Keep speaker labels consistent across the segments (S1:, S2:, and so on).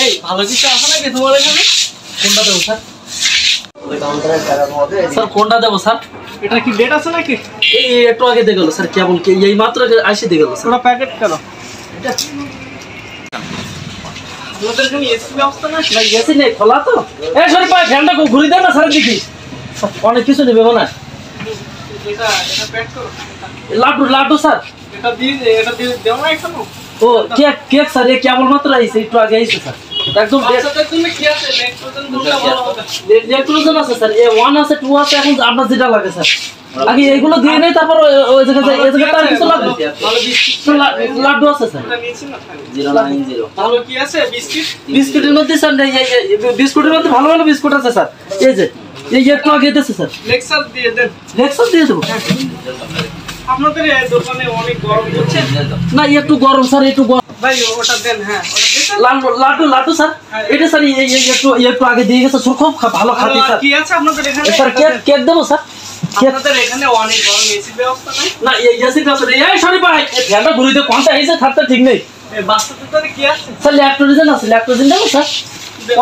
S1: এই ভালো কিছু আছে নাকি তোমার এখানে? কোনটা দেবো স্যার? স্যার কোনটা দেবো স্যার?
S2: এটা কি ডেট আছে নাকি?
S1: এই একটু আগে দিয়ে গেল স্যার, কেমন কি এই মাত্র আসে দিয়ে গেল স্যার।
S2: ওটা প্যাকেট কেন? আমাদের এখানে এসি ব্যবস্থা না?
S1: না এসি নেই, খোলা তো। সরি ভাই, ফ্যানটা ঘুরি দেন না স্যার দেখি, অনেক কিছু নেবে মনে হয়।
S2: এটা প্যাক করো।
S1: লাড্ডু স্যার।
S2: এটা দিয়ে দেও না এখনো?
S1: ও কেক স্যার, এই কেবল মাত্র আইছে, একটু আগে আইছে স্যার। একদম
S2: বাচ্চাদের জন্য কি আছে? ল্যাকটোজেন দুটো ভালো হবে।
S1: ল্যাকটোজেন আছে স্যার, 1 আছে 2 আছে, এখন আপনার যেটা লাগে স্যার। আগে এইগুলো দিয়ে নেই, তারপর ওই জায়গায় এই জায়গায় আর কিছু লাগবে।
S2: ভালো বিস্কিট
S1: লাড্ডু আছে স্যার।
S2: এটা নিয়েছি না?
S1: 090।
S2: ভালো কি আছে বিস্কিট?
S1: বিস্কুটের মধ্যে স্যার বিস্কুটের মধ্যে ভালো ভালো বিস্কুট আছে স্যার। এই যে এই একটু আগে দিতেছে স্যার।
S2: লেক্সার দিয়ে দেন।
S1: লেক্সার দিয়ে দেবো।
S2: আপনাদের এই দোকানে অনেক গরম হচ্ছে
S1: না একটু গরম স্যার, একটু গরম।
S2: ভাই ওটা দেন। হ্যাঁ ওটা দিন।
S1: লাড্ডু স্যার, এটা স্যার একটু আগে দিয়ে গেছে স্যার, খুব ভালো খাতি স্যার।
S2: কি আছে আপনাদের এখানে?
S1: স্যার কেক দেবো স্যার।
S2: আপনাদের এখানে অনেক গরম এসি ব্যবস্থা নাই?
S1: না এসি ব্যবস্থা নেই। এই সরি ভাই, ফ্যানটা ঘুরিতে কোনটা আইছে থাকতে ঠিক নেই
S2: বাচ্চাদের জন্য কি আছে?
S1: স্যার। ল্যাকটোজেন আছে, ল্যাকটোজেন দেবো স্যার।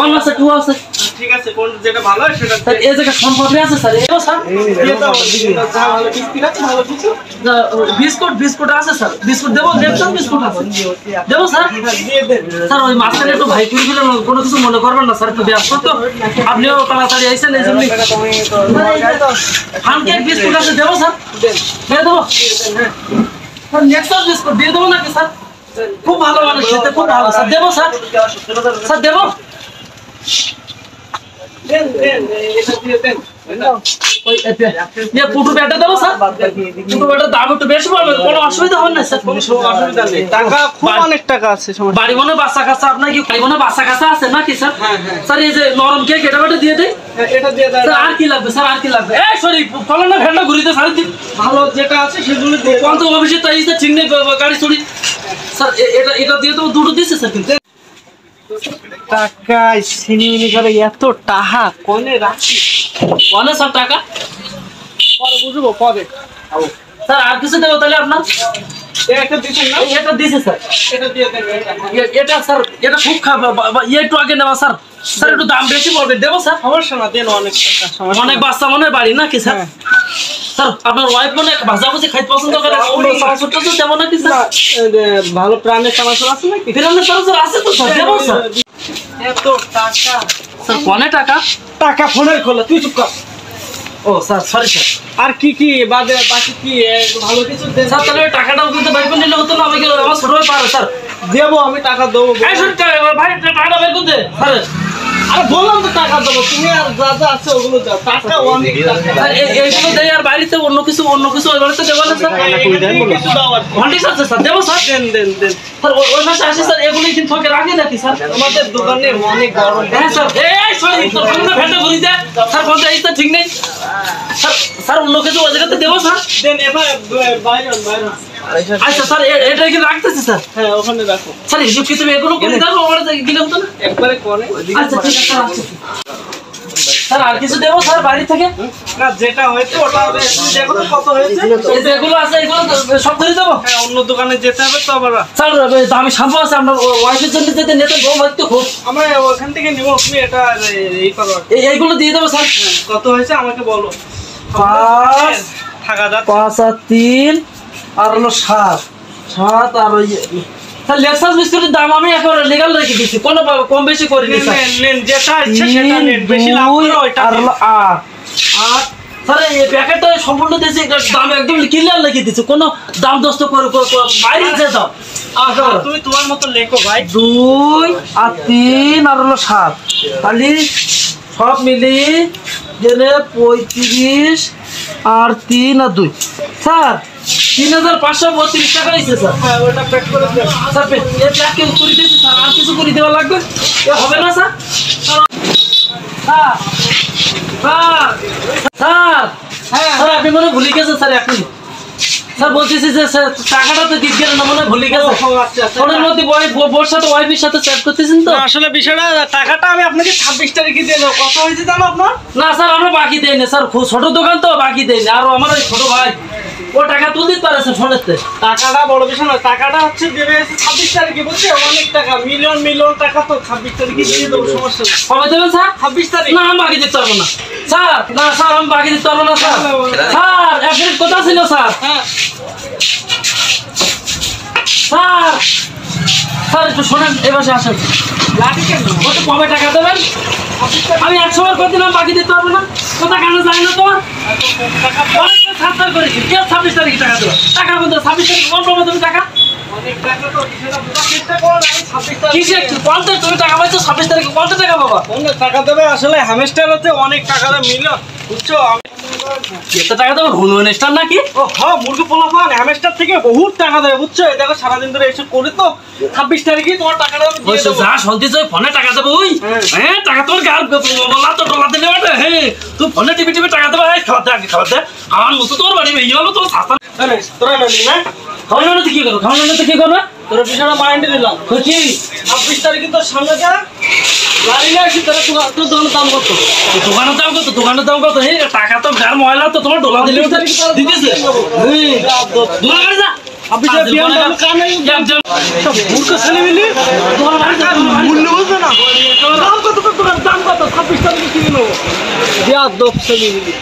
S1: 1 আছে 2 আছে।
S2: ঠিক আছে, কোন যেটা ভালো হয় সেটা
S1: স্যার এই জায়গায় সোনপাপড়ি আছে স্যার, এও স্যার।
S2: দিয়ে দাও। ভালো বিস্কিট আছে? ভালো কিছু
S1: বিস্কুট আছে স্যার, বিস্কুট দেবো। লেকচার বিস্কুট আছে, দেবো স্যার।
S2: দিয়ে দেন।
S1: স্যার ওই মাঝখানে একটু ভাই করে দিলে কোনো কিছু মনে করবেন না স্যার, একটু ব্যস্ত তো, আপনিও তাড়াতাড়ি আইসেন এই জন্যই। ফানকেক বিস্কুট আছে, দেবো স্যার। দিয়ে দেবো স্যার। লেকচার বিস্কুট দিয়ে দেবো নাকি স্যার? খুব ভালো মানুষ, খেতে খুব ভালো স্যার, দেবো স্যার। স্যার দেবো।
S2: দেন এটা দিয়ে দেন।
S1: পুটু ব্যাটা দেবো স্যার। পুটু ব্যাটার দাম একটু বেশি পড়বে, কোনো অসুবিধা হবে না স্যার।
S2: কোনো অসুবিধা নেই, টাকা খুব অনেক টাকা আছে।
S1: বাড়ি মনে বাচ্চা কাচ্চা, আপনার কি বাড়ি মনে বাচ্চা কাচ্চা আছে নাকি স্যার? স্যার এই যে নরম কেক, এটা বেটা দিয়ে দেয়।
S2: এটা দিয়ে দেন।
S1: স্যার আর কি লাগবে স্যার, আর কি লাগবে? এই সরি, ফলন না ভ্যানটা ঘুরিতে স্যার দিন।
S2: ভালো যেটা আছে সেগুলো দিয়ে
S1: কোন তো অফিসে তাই ঠিক নেই, গাড়ি চুরি। স্যার এটা দিয়ে দেবো, দুটো দিচ্ছে স্যার। কিন্তু
S2: টাকায় সিনেমিনি করে এত টাকা কোনে রাখি?
S1: কোনে স্যার টাকা?
S2: পরে বুঝবো পরে।
S1: স্যার আর কিছু দেবো তাহলে আপনার?
S2: একটা দিচ্ছেন না?
S1: এটা দিছে স্যার।
S2: এটা দিয়ে দেন।
S1: এটা স্যার, এটা খুব খারাপ, একটু আগে নেওয়া স্যার। স্যার একটু দাম বেশি পড়বে, দেবো স্যার।
S2: সমস্যা না, দেন। অনেক টাকা সমস্যা।
S1: অনেক বাচ্চা মনে হয় বাড়ি নাকি স্যার? স্যার আপনার ওয়াইফ মনে ভাজাভুজি খাইতে পছন্দ করে, চানাচুর তো দেবো নাকি স্যার?
S2: ভালো প্রাণের চানাচুর আছে নাকি?
S1: প্রাণের চানাচুর আছে তো স্যার, দেবো স্যার।
S2: এত টাকা
S1: স্যার কোনে টাকা?
S2: টাকা ফোনের খোলা, তুই চুপ কর।
S1: ও স্যার সরি স্যার।
S2: আর কি বাদে বাকি কি ভালো কিছু দেন
S1: স্যার তাহলে টাকাটাও কিন্তু বের করে নিলে হতো না, আমাকে আমার ছোট ভাই পারে স্যার।
S2: দেবো, আমি টাকা দেবো।
S1: এই সরি ভাই, টাকাটা বের করতে স্যার।
S2: আরে বললাম তো টাকা দেবো, তুমি আর যা যা আছে ওগুলো দাও। টাকা অনেক টাকা।
S1: স্যার এইগুলো দেয়, আর বাড়িতে অন্য কিছু ওই বাড়িতে দেবো না স্যার।
S2: কিছু দাও আর কি।
S1: ঘন্টিস আছে স্যার, দেবো স্যার।
S2: দেন
S1: স্যার ওই মাসে আসে স্যার, এগুলো কিন্তু থকে রাখে নাকি স্যার?
S2: আমাদের দোকানে অনেক গরম।
S1: হ্যাঁ স্যার। এই সরি, তোর ফোনটা ভেন্ডা ঘুরি দেয় স্যার, ফোনটা এই তো ঠিক নেই স্যার। স্যার অন্য কিছু ওই জায়গাতে দেবো স্যার।
S2: দেন এবার বাইরে।
S1: আচ্ছা স্যার, এটা কি রাখতেছি স্যার?
S2: হ্যাঁ ওখানে রাখো।
S1: স্যার হিসেব কিছু এগুলো করে দেবো, আমার দিলাম তো না।
S2: একবারে করে।
S1: আচ্ছা ঠিক আছে স্যার, আসছি। স্যার আর কিছু দেবো স্যার বাড়ি থেকে?
S2: না, যেটা হয়েছে ওটা দেখো তো কত হয়েছে।
S1: এই যে এগুলো আছে, এগুলো সব ধরে দেবো।
S2: হ্যাঁ অন্য দোকানে যেতে হবে তো আবার।
S1: স্যার দামি শ্যাম্পু আছে, আপনার ওয়াইফের জন্য যেতে নিতে বউ হয়তো খুব।
S2: আমরা ওখান থেকে নেবো, তুমি এটা এই করো।
S1: এইগুলো দিয়ে দেবো স্যার।
S2: কত হয়েছে আমাকে বলো।
S1: 5
S2: টাকা যাচ্ছে।
S1: 5 আর 3 আর হলো 7 আর ওই স্যার লেক্সাস বিস্কুটের দাম আমি এখন লিগ্যাল রেখে দিচ্ছি, কোনো কম বেশি করিনি স্যার।
S2: নেন যেটা ইচ্ছা সেটা নেন, বেশি লাভ করে ওইটা
S1: আর হলো 8 স্যার। এই প্যাকেটটা সম্পূর্ণ দিয়েছি, দাম একদম ক্লিয়ার লিখে দিচ্ছি, কোনো দাম দস্ত করে বাইরে যে দাম।
S2: তুমি তোমার মতো লেখো ভাই।
S1: 2 আর 3 আর হলো 7, খালি সব মিলিয়ে গেলে 35 আর 3 আর 2 স্যার 3532 টাকা হয়েছে স্যার।
S2: হ্যাঁ ওটা প্যাক করে দেন
S1: স্যার। এই প্যাক কেউ করে দিয়েছে স্যার, আর কিছু করে দেওয়া লাগবে? হবে না স্যার? স্যার স্যার স্যার, হ্যাঁ স্যার আপনি মনে ভুলে গেছেন স্যার। এখন স্যার বলতেছি যে স্যার টাকাটা তো দিক গেলেন না, মনে হয় ভুলে গেছে। ফোনের মধ্যে বোর সাথে ওয়াইফের সাথে চ্যাট করতেছেন তো।
S2: আসলে বিষয়টা টাকাটা আমি আপনাকে 26 তারিখে দিয়ে দেবো। কত হয়েছে জানো আপনার?
S1: না স্যার আমরা বাকি দেই না স্যার, খুব ছোট দোকান তো বাকি দেই না। আর আমার ওই ছোট ভাই ও টাকা তুলে দিতে পারে স্যার ফোনেতে।
S2: টাকাটা বড় বিষয় না, টাকাটা হচ্ছে দেবে 26 তারিখে, বুঝছে? অনেক টাকা, মিলিয়ন মিলিয়ন টাকা তো 26 তারিখে দিয়ে দেবো, সমস্যা নেই।
S1: কবে দেবেন স্যার?
S2: 26 তারিখ।
S1: না আমি বাকি দিতে পারবো না স্যার, না স্যার আমি বাকি দিতে পারবো না স্যার। স্যার এক মিনিট কথা ছিল স্যার।
S2: হ্যাঁ
S1: স্যার স্যার একটু শোনেন, এবার আসেন।
S2: লাঠি কেন?
S1: কত কবে টাকা দেবেন? আমি 100 বার করে দিলাম, বাকি দিতে পারবো না। কথা কেন যায় না তোমার? সাত করেছি কে 26 তারিখে টাকা দেবো? টাকা বলতে 26 তারিখ কোন পাবো তুমি টাকা?
S2: অনেক টাকা তো, বিষয়টা বোঝার চেষ্টা করো না। 26 তারিখ
S1: কিসে বলতে তুমি টাকা পাইছো 26 তারিখে কত টাকা পাবা?
S2: অনেক টাকা দেবে, আসলে হ্যামস্টার হচ্ছে অনেক টাকা দেবে, মিলিয়ন, বুঝছো?
S1: এত টাকা দেবো হুন স্টার নাকি?
S2: ও হ্যাঁ, মুরগি পোলাপান হ্যামস্টার থেকে বহুত টাকা দেবে, বুঝছো? এই দেখো সারাদিন ধরে এসে করে তো 26 তারিখে তোমার টাকাটা আমি দিয়ে দেবো।
S1: যা শুনতেছ ফোনে টাকা দেবো ওই
S2: হ্যাঁ।
S1: হ্যাঁ টাকা তোর গাল বলা তো ডলা দিলে ওটা হ্যাঁ তুই ফোনে টিপি টিপি টাকা দেবো। হ্যাঁ খাওয়াতে আগে খাওয়াতে আমার মতো তোর বাড়ি ভেঙে গেলো তোর সাস্তা।
S2: তোরা নেবি না?
S1: খাওয়ানো কি করবো? খাওয়ানো কি করবে?
S2: তোর বিষয়টা মাইন্ডে নিলাম।
S1: কি
S2: 26 তারিখে তোর সামনে যা গাড়ি নিয়ে আসি, তোর দোকানের দাম কত?
S1: দোকানের দাম কত? দোকানের দাম কত? হ্যাঁ টাকা তো গার ময়লা তো তোমার ডলা দিলে ওটা দিতেছে। দোলা গাড়ি যা
S2: মূর্খ ছেলে মিলি মূল্য বুঝবে না। দাম কত? তোর দাম কত? 26 তারিখে কিনে নেবো। দেয়া দোপ ছেলে মিলি।